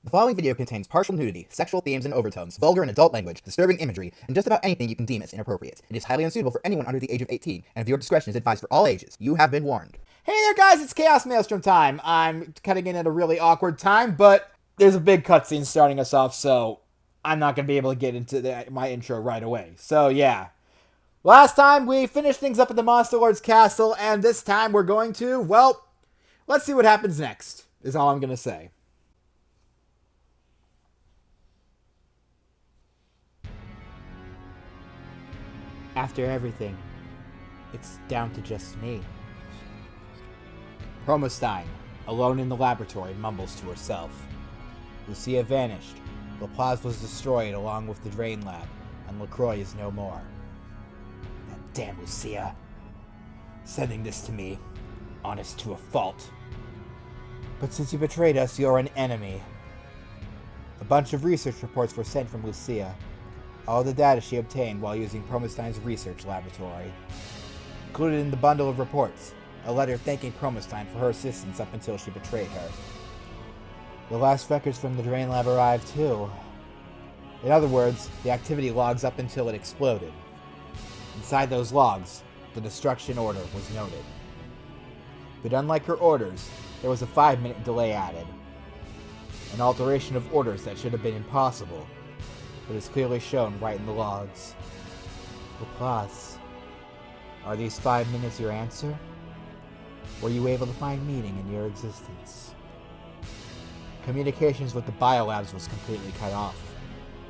The following video contains partial nudity, sexual themes and overtones, vulgar and adult language, disturbing imagery, and just about anything you can deem as inappropriate. It is highly unsuitable for anyone under the age of 18, and viewer discretion is advised for all ages. You have been warned. Hey there guys, it's ChaosMaelstrom time. I'm cutting in at a really awkward time, but there's a big cutscene starting us off, so I'm not going to be able to get into my intro right away. So yeah. Last time we finished things up at the Monster Lord's castle, and this time we're going to, well, let's see what happens next, is all I'm going to say. After everything, it's down to just me. Promestein, alone in the laboratory, mumbles to herself. Lucia vanished. Laplace was destroyed along with the drain lab, and LaCroix is no more. That damn Lucia. Sending this to me, honest to a fault. But since you betrayed us, you're an enemy. A bunch of research reports were sent from Lucia. All the data she obtained while using Promestein's research laboratory. Included in the bundle of reports, a letter thanking Promestein for her assistance up until she betrayed her. The last records from the drain lab arrived too. In other words, the activity logs up until it exploded. Inside those logs, the destruction order was noted. But unlike her orders, there was a 5-minute delay added. An alteration of orders that should have been impossible, but is clearly shown right in the logs. Laplace, are these 5 minutes your answer? Were you able to find meaning in your existence? Communications with the biolabs was completely cut off.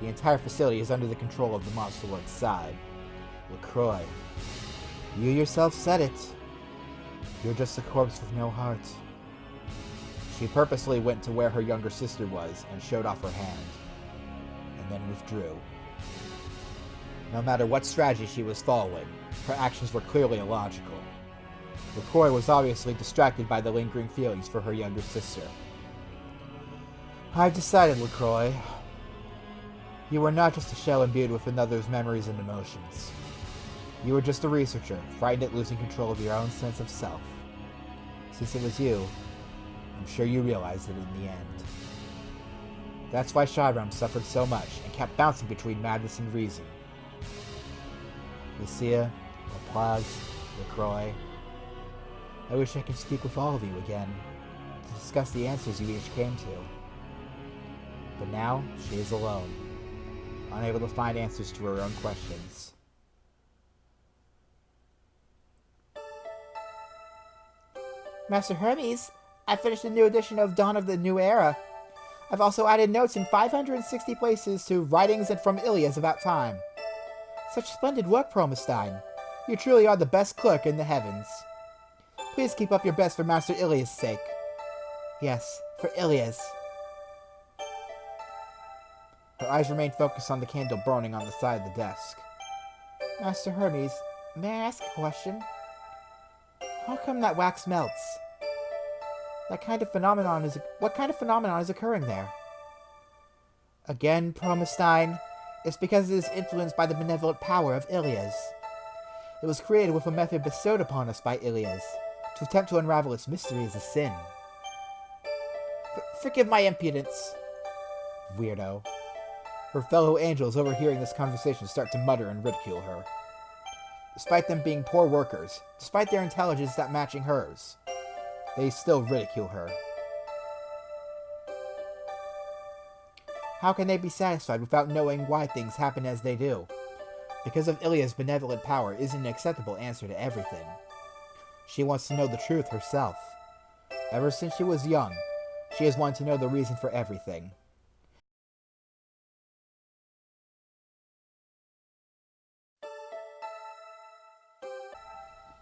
The entire facility is under the control of the Monster Lord's side. LaCroix, you yourself said it. You're just a corpse with no heart. She purposely went to where her younger sister was and showed off her hand, and then withdrew. No matter what strategy she was following, her actions were clearly illogical. LaCroix was obviously distracted by the lingering feelings for her younger sister. I've decided, LaCroix. You were not just a shell imbued with another's memories and emotions. You were just a researcher, frightened at losing control of your own sense of self. Since it was you, I'm sure you realized it in the end. That's why Shyram suffered so much and kept bouncing between madness and reason. Lucia, Laplace, LaCroix. I wish I could speak with all of you again, to discuss the answers you each came to. But now, she is alone, unable to find answers to her own questions. Master Hermes, I finished a new edition of Dawn of the New Era. I've also added notes in 560 places to writings and from Ilias about time. Such splendid work, Promestein. You truly are the best clerk in the heavens. Please keep up your best for Master Ilias' sake. Yes, for Ilias. Her eyes remained focused on the candle burning on the side of the desk. Master Hermes, may I ask a question? How come that wax melts? What kind of phenomenon is occurring there? Again, Promestein, it's because it is influenced by the benevolent power of Ilias. It was created with a method bestowed upon us by Ilias. To attempt to unravel its mystery is a sin. Forgive my impudence. Weirdo. Her fellow angels overhearing this conversation start to mutter and ridicule her. Despite them being poor workers, despite their intelligence not matching hers, they still ridicule her. How can they be satisfied without knowing why things happen as they do? Because of Ilia's benevolent power isn't an acceptable answer to everything. She wants to know the truth herself. Ever since she was young, she has wanted to know the reason for everything.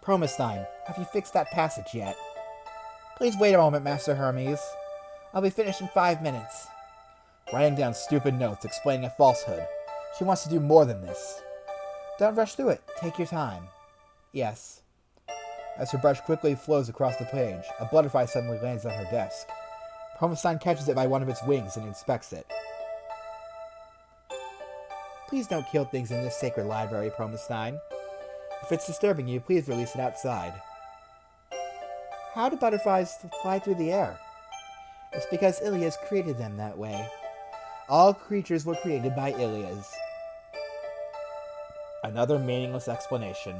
Promestein, have you fixed that passage yet? Please wait a moment, Master Hermes. I'll be finished in 5 minutes. Writing down stupid notes explaining a falsehood. She wants to do more than this. Don't rush through it. Take your time. Yes. As her brush quickly flows across the page, a butterfly suddenly lands on her desk. Promestein catches it by one of its wings and inspects it. Please don't kill things in this sacred library, Promestein. If it's disturbing you, please release it outside. How do butterflies fly through the air? It's because Ilias created them that way. All creatures were created by Ilias. Another meaningless explanation.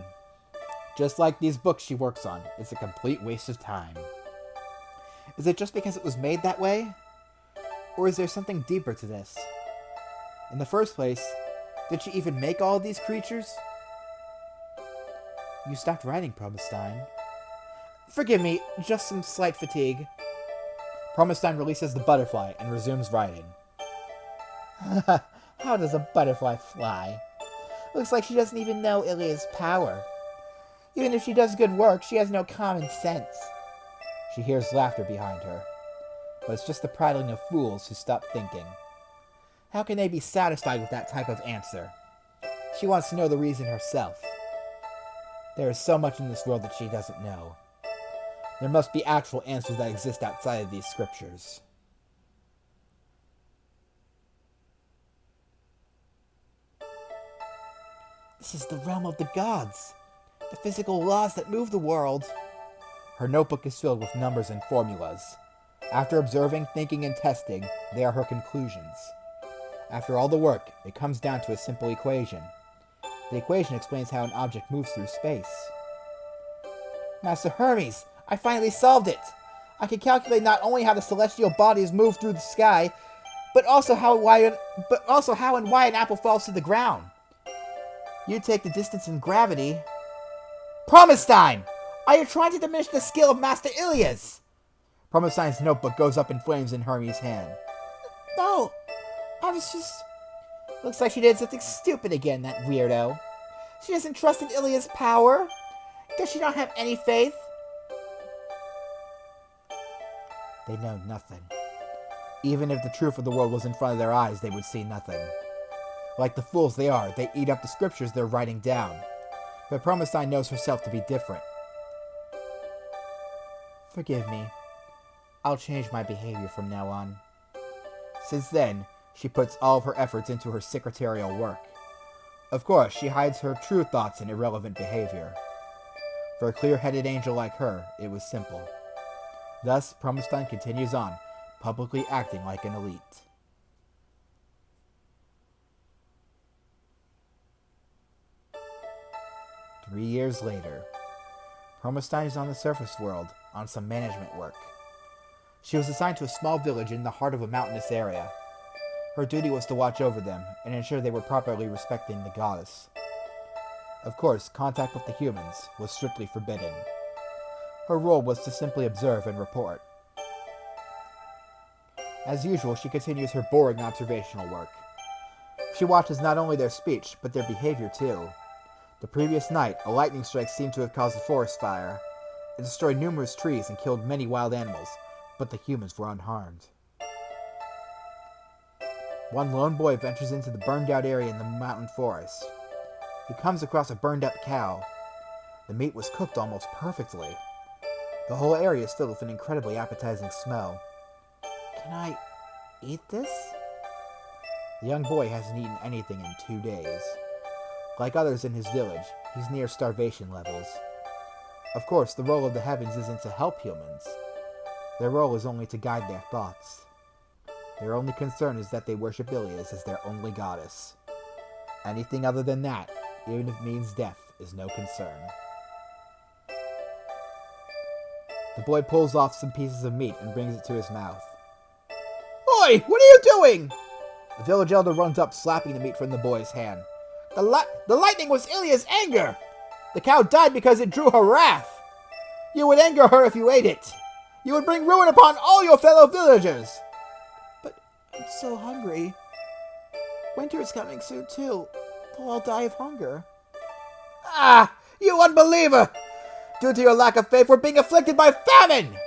Just like these books she works on, it's a complete waste of time. Is it just because it was made that way? Or is there something deeper to this? In the first place, did she even make all of these creatures? You stopped writing, Promestein. Forgive me, just some slight fatigue. Promestein releases the butterfly and resumes writing. How does a butterfly fly? Looks like she doesn't even know Ilia's power. Even if she does good work, she has no common sense. She hears laughter behind her, but it's just the prattling of fools who stop thinking. How can they be satisfied with that type of answer? She wants to know the reason herself. There is so much in this world that she doesn't know. There must be actual answers that exist outside of these scriptures. This is the realm of the gods, the physical laws that move the world. Her notebook is filled with numbers and formulas. After observing, thinking, and testing, they are her conclusions. After all the work, it comes down to a simple equation. The equation explains how an object moves through space. Master Hermes, I finally solved it! I can calculate not only how the celestial bodies move through the sky, but also how and why an apple falls to the ground. You take the distance in gravity. Promestein! Are you trying to diminish the skill of Master Ilias? Promestein's notebook goes up in flames in Hermes' hand. No, I was just... Looks like she did something stupid again, that weirdo. She doesn't trust in Ilias' power. Does she not have any faith? They know nothing. Even if the truth of the world was in front of their eyes, they would see nothing. Like the fools they are, they eat up the scriptures they're writing down. But Promestein knows herself to be different. Forgive me. I'll change my behavior from now on. Since then, she puts all of her efforts into her secretarial work. Of course, she hides her true thoughts and irrelevant behavior. For a clear-headed angel like her, it was simple. Thus, Promestein continues on, publicly acting like an elite. Three years later, Promestein is on the surface world on some management work. She was assigned to a small village in the heart of a mountainous area. Her duty was to watch over them and ensure they were properly respecting the goddess. Of course, contact with the humans was strictly forbidden. Her role was to simply observe and report. As usual, she continues her boring observational work. She watches not only their speech, but their behavior too. The previous night, a lightning strike seemed to have caused a forest fire. It destroyed numerous trees and killed many wild animals, but the humans were unharmed. One lone boy ventures into the burned-out area in the mountain forest. He comes across a burned-up cow. The meat was cooked almost perfectly. The whole area is filled with an incredibly appetizing smell. Can I eat this? The young boy hasn't eaten anything in 2 days. Like others in his village, he's near starvation levels. Of course, the role of the heavens isn't to help humans. Their role is only to guide their thoughts. Their only concern is that they worship Ilias as their only goddess. Anything other than that, even if it means death, is no concern. The boy pulls off some pieces of meat and brings it to his mouth. Oi! What are you doing? The village elder runs up, slapping the meat from the boy's hand. The lightning was Ilia's anger! The cow died because it drew her wrath! You would anger her if you ate it! You would bring ruin upon all your fellow villagers! But I'm so hungry. Winter is coming soon too. They'll all die of hunger. Ah! You unbeliever! Due to your lack of faith, we're being afflicted by famine!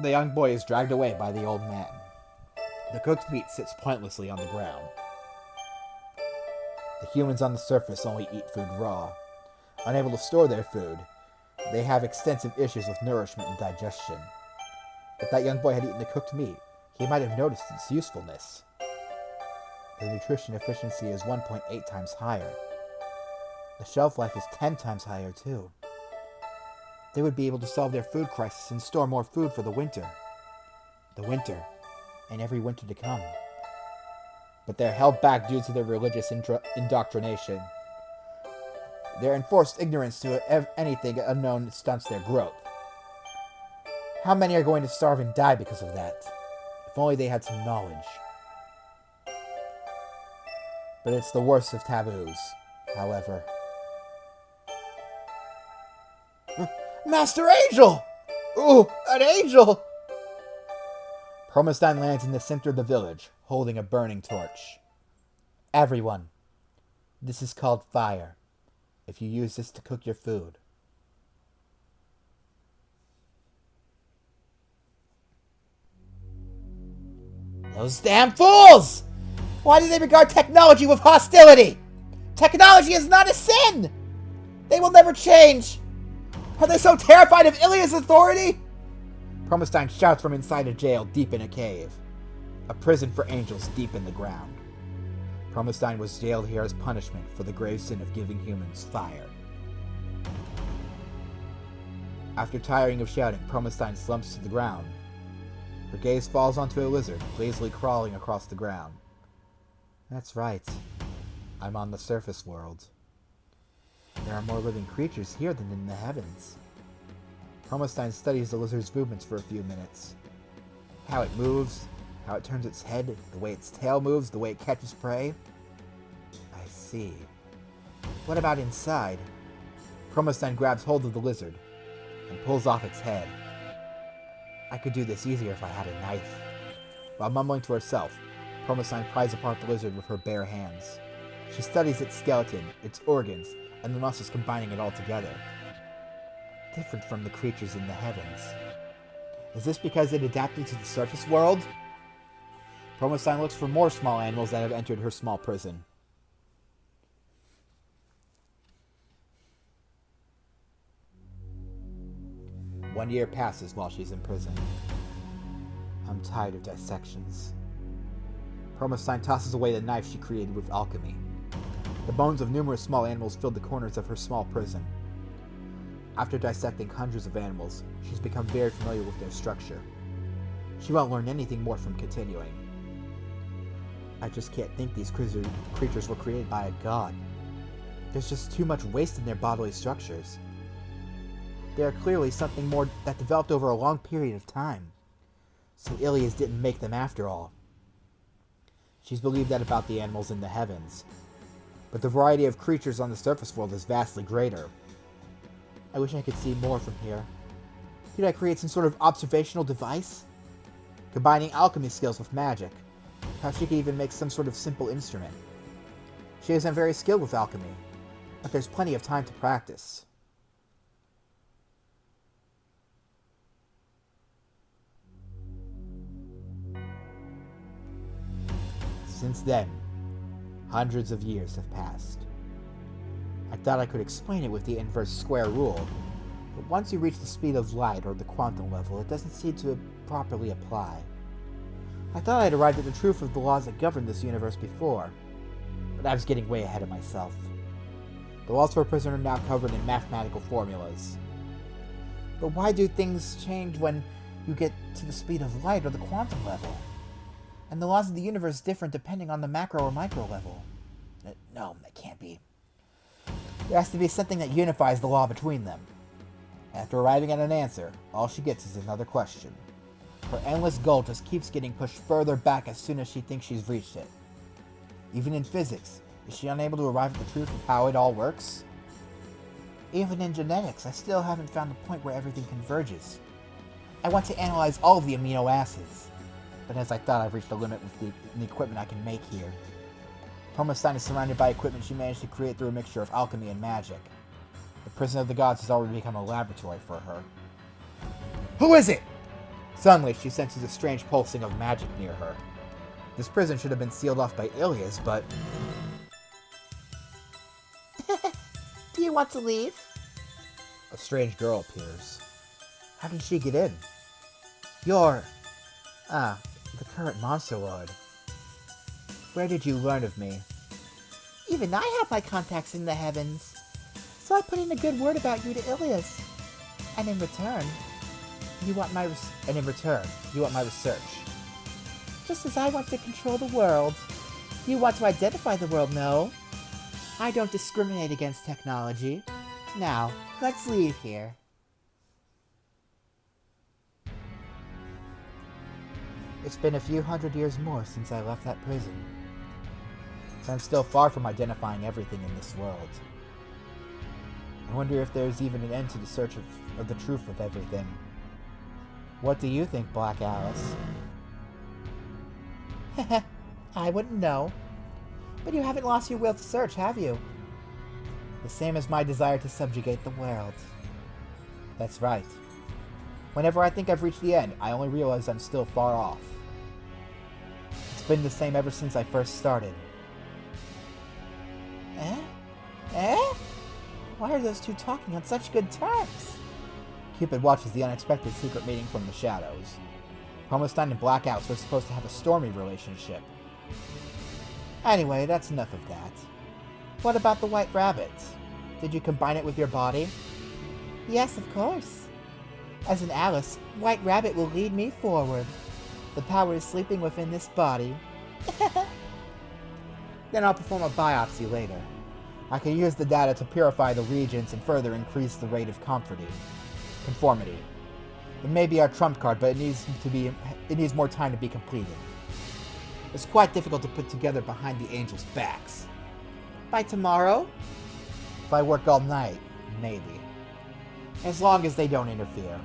The young boy is dragged away by the old man. The cooked meat sits pointlessly on the ground. The humans on the surface only eat food raw. Unable to store their food, they have extensive issues with nourishment and digestion. If that young boy had eaten the cooked meat, he might have noticed its usefulness. The nutrition efficiency is 1.8 times higher. The shelf life is 10 times higher too. They would be able to solve their food crisis and store more food for the winter. the winter, and every winter to come. But they're held back due to their religious indoctrination. Their enforced ignorance to anything unknown stunts their growth. How many are going to starve and die because of that? If only they had some knowledge. But it's the worst of taboos, however. Master Angel! Ooh, an angel! Promestein lands in the center of the village, holding a burning torch. Everyone, this is called fire. If you use this to cook your food. Those damn fools! Why do they regard technology with hostility? Technology is not a sin! They will never change! Are they so terrified of Ilia's authority? Promestein shouts from inside a jail deep in a cave. A prison for angels deep in the ground. Promestein was jailed here as punishment for the grave sin of giving humans fire. After tiring of shouting, Promestein slumps to the ground. Her gaze falls onto a lizard, lazily crawling across the ground. That's right. I'm on the surface world. There are more living creatures here than in the heavens. Promestein studies the lizard's movements for a few minutes. How it moves, how it turns its head, the way its tail moves, the way it catches prey. I see. What about inside? Promestein grabs hold of the lizard and pulls off its head. I could do this easier if I had a knife. While mumbling to herself, Promestein pries apart the lizard with her bare hands. She studies its skeleton, its organs, and the muscles combining it all together. Different from the creatures in the heavens. Is this because it adapted to the surface world? Promestein looks for more small animals that have entered her small prison. One year passes while she's in prison. I'm tired of dissections. Promestein tosses away the knife she created with alchemy. The bones of numerous small animals filled the corners of her small prison. After dissecting hundreds of animals, she's become very familiar with their structure. She won't learn anything more from continuing. I just can't think these creatures were created by a god. There's just too much waste in their bodily structures. They are clearly something more that developed over a long period of time. So Ilias didn't make them after all. She's believed that about the animals in the heavens. But the variety of creatures on the surface world is vastly greater. I wish I could see more from here. Could I create some sort of observational device? Combining alchemy skills with magic. Perhaps she could even make some sort of simple instrument. She isn't very skilled with alchemy, but there's plenty of time to practice. Since then, hundreds of years have passed. I thought I could explain it with the inverse square rule, but once you reach the speed of light or the quantum level, it doesn't seem to properly apply. I thought I had arrived at the truth of the laws that govern this universe before, but I was getting way ahead of myself. The laws for a prison are now covered in mathematical formulas. But why do things change when you get to the speed of light or the quantum level? And the laws of the universe different depending on the macro or micro level. No, that can't be. There has to be something that unifies the law between them. After arriving at an answer, all she gets is another question. Her endless goal just keeps getting pushed further back as soon as she thinks she's reached it. Even in physics, is she unable to arrive at the truth of how it all works? Even in genetics, I still haven't found the point where everything converges. I want to analyze all of the amino acids, but as I thought, I've reached a limit with the equipment I can make here. Promestein is surrounded by equipment she managed to create through a mixture of alchemy and magic. The prison of the gods has already become a laboratory for her. Who is it? Suddenly, she senses a strange pulsing of magic near her. This prison should have been sealed off by Ilias, but... Do you want to leave? A strange girl appears. How did she get in? You're... the current monster lord. Where did you learn of me? Even I have my contacts in the heavens. So I put in a good word about you to Ilias. And in return, You want my and in return, you want my research. Just as I want to control the world, you want to identify the world, no? I don't discriminate against technology. Now, let's leave here. It's been a few hundred years more since I left that prison. So I'm still far from identifying everything in this world. I wonder if there's even an end to the search of the truth of everything. What do you think, Black Alice? I wouldn't know. But you haven't lost your will to search, have you? The same as my desire to subjugate the world. That's right. Whenever I think I've reached the end, I only realize I'm still far off. It's been the same ever since I first started. Eh? Eh? Why are those two talking on such good terms? Cupid watches the unexpected secret meeting from the shadows. Promestein and Black Alice were supposed to have a stormy relationship. Anyway, that's enough of that. What about the White Rabbit? Did you combine it with your body? Yes, of course. As an Alice, White Rabbit will lead me forward. The power is sleeping within this body. Then I'll perform a biopsy later. I can use the data to purify the regions and further increase the rate of conformity. It may be our trump card, but it needs more time to be completed. It's quite difficult to put together behind the angels' backs. By tomorrow? If I work all night, maybe. As long as they don't interfere.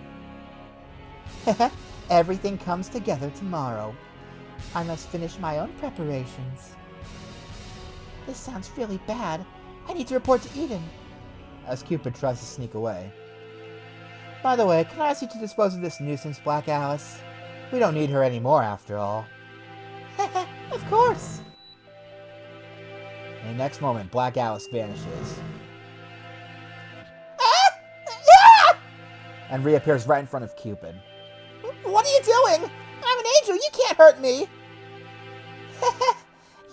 Everything comes together tomorrow. I must finish my own preparations. This sounds really bad. I need to report to Eden. As Cupid tries to sneak away. By the way, can I ask you to dispose of this nuisance, Black Alice? We don't need her anymore, after all. Of course. In the next moment, Black Alice vanishes. And reappears right in front of Cupid. What are you doing? I'm an angel. You can't hurt me.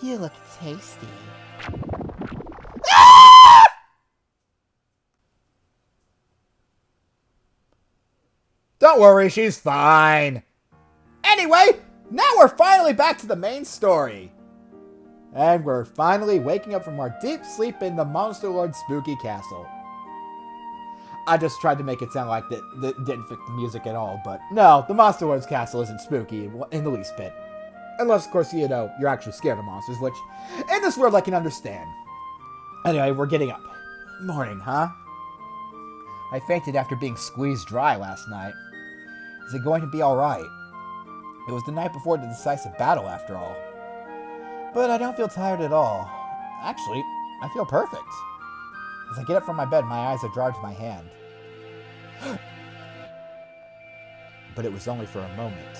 You look tasty. Don't worry, she's fine. Anyway, now we're finally back to the main story. And we're finally waking up from our deep sleep in the Monster Lord's spooky castle. I just tried to make it sound like that didn't fit the music at all, but no, the Monster Lord's castle isn't spooky in the least bit. Unless, of course, you're actually scared of monsters, which in this world I can understand. Anyway, we're getting up. Morning, huh? I fainted after being squeezed dry last night. Is it going to be alright? It was the night before the decisive battle, after all. But I don't feel tired at all. Actually, I feel perfect. As I get up from my bed, my eyes are drawn to my hand. But it was only for a moment.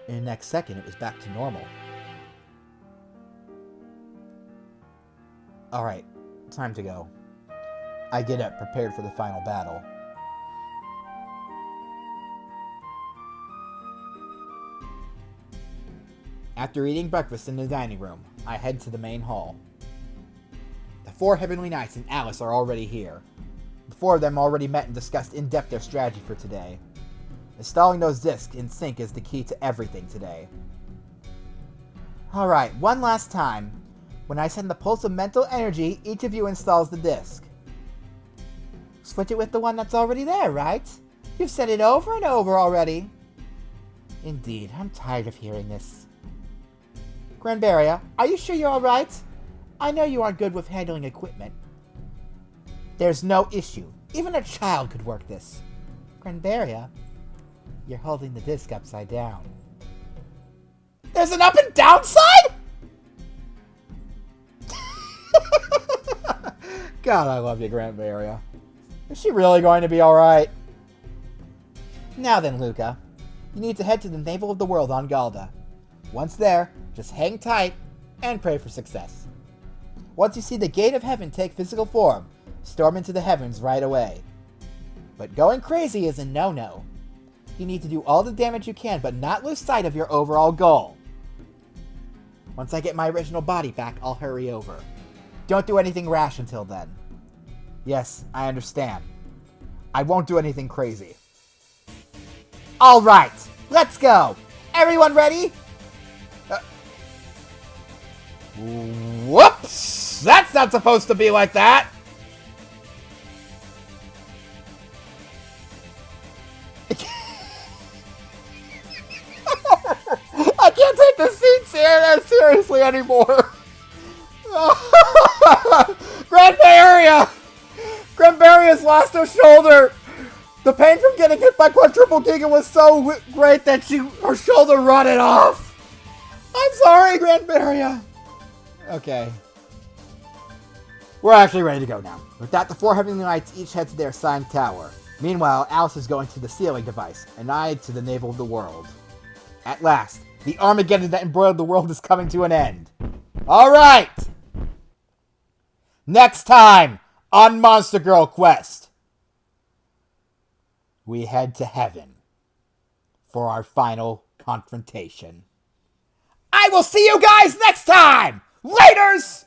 In the next second, it was back to normal. Alright, time to go. I get up, prepared for the final battle. After eating breakfast in the dining room, I head to the main hall. The 4 Heavenly Knights and Alice are already here. The 4 of them already met and discussed in depth their strategy for today. Installing those discs in sync is the key to everything today. Alright, one last time. When I send the pulse of mental energy, each of you installs the disc. Switch it with the one that's already there, right? You've said it over and over already. Indeed, I'm tired of hearing this. Granberria, are you sure you're alright? I know you aren't good with handling equipment. There's no issue. Even a child could work this. Granberria, you're holding the disc upside down. There's an up and down side?! God, I love you, Granberria. Is she really going to be alright? Now then, Luca. You need to head to the Navel of the World on Galda. Once there, just hang tight and pray for success. Once you see the gate of heaven take physical form, storm into the heavens right away. But going crazy is a no-no. You need to do all the damage you can, but not lose sight of your overall goal. Once I get my original body back, I'll hurry over. Don't do anything rash until then. Yes, I understand. I won't do anything crazy. All right, let's go. Everyone ready? Whoops! That's not supposed to be like that. I can't take the scene seriously anymore. Granbaria's lost her shoulder. The pain from getting hit by Quadruple Giga was so great that her shoulder rotted off. I'm sorry, Granbaria. Okay. We're actually ready to go now. With that, the 4 Heavenly Knights each head to their assigned tower. Meanwhile, Alice is going to the sealing device, and I to the navel of the world. At last, the Armageddon that embroiled the world is coming to an end. Alright! Next time on Monster Girl Quest, we head to heaven for our final confrontation. I will see you guys next time! Laters!